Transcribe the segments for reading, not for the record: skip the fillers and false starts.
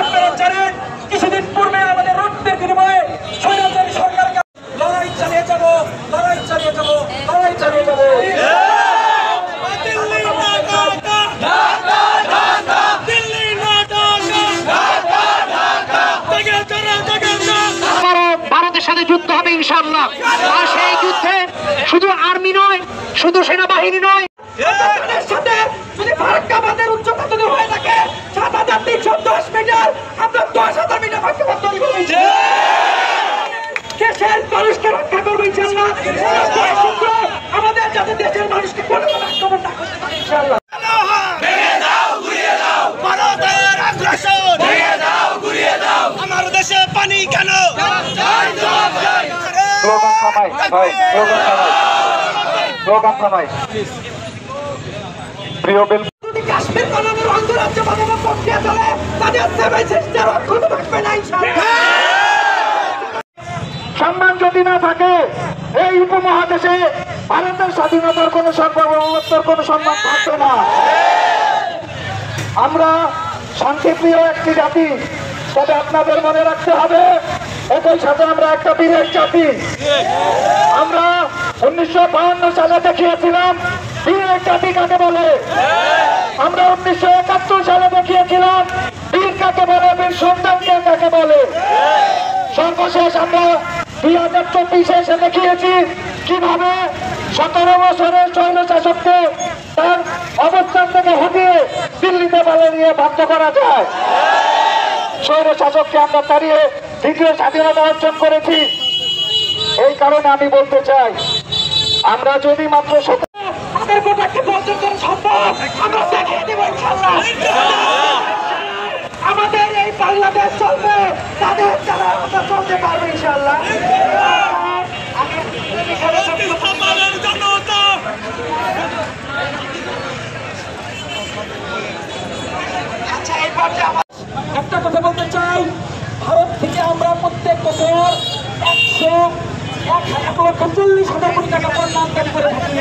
আপনারা জানেন কিছুদিন পূর্বে আমাদের রক্তের বিনিময়ে স্বৈরাচারী সরকারকে লড়াই চালিয়ে যাব, লড়াই চালিয়ে যাব, লড়াই চালিয়ে যাব। ভারতের সাথে যুদ্ধ হবে ইনশাআল্লাহ। আর সেই যুদ্ধে শুধু আর্মি নয়, শুধু সেনাবাহিনী নয়, সাথে যদি ফারাক্কাবাদের উচ্চতা যদি হয়ে থাকে ৭৩১০ মিটার, আমরা ১০,০০০ মিটার ফারাক্কাবাদ তৈরি করব। দেশের মানুষকে রক্ষা করবো ইনশাআল্লাহ। আমাদের যাতে দেশের মানুষকে কোনো আক্রমণ না করতে পারে ইনশাআল্লাহ। আমার দেশে পানি কেন? কাশ্মীর বানানোর অন্তরাজ্য বানানোর প্রক্রিয়া চলে, তাদের সম্মান যদি না থাকে এই উপমহাদেশে ভারতের স্বাধীনতার কোন সার্বভৌমত্বের কোন সম্মান থাকবে না। আমরা শান্তিপ্রিয় একটি জাতি, তবে আপনাদের মনে রাখতে হবে একই সাথে আমরা একটা বীরের জাতি। আমরা 1952 সালে দেখিয়েছিলাম বীরের জাতি কাকে বলে। আমরা 1971 সালে দেখিয়েছিলাম বীর কাকে বলে, বীর সন্তানকে কাকে বলে। সর্বশেষ আমরা 2024 এসে দেখিয়েছি কিভাবে 17 বছরের স্বৈরশাসককে তার অবস্থান থেকে হটিয়ে দিল্লিতে পালিয়ে নিয়ে বাধ্য করা যায়। স্বৈরশাসককে আমরা তাড়িয়ে দ্বিতীয় স্বাধীনতা অর্জন করেছি। এই কারণে আমি বলতে চাই, আমরা যদি মাত্র আমাদের এই বাংলাদেশ চলবে, তাদের দ্বারা আমরা চলতে পারবো ইনশাআল্লাহ। আচ্ছা, এই পর্যায়ে একটা কথা বলতে চাই, ভারত থেকে আমরা প্রত্যেক বছর 1,40,000 কোটি টাকা পণ্য আমদানি করে থাকি,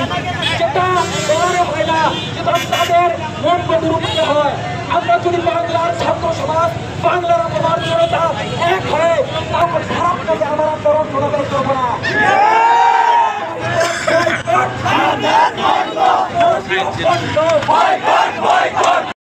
যেটা ডলারে হয় না, যেটা তাদের মন গতিরূপে হয়। আমরা যদি বাংলার ছাত্র সমাজ, বাংলার অপমান জনতা এক হয়ে তারপর খারাপ কাজে আমার আন্দোলন কোনোদিন করব না। বয়কট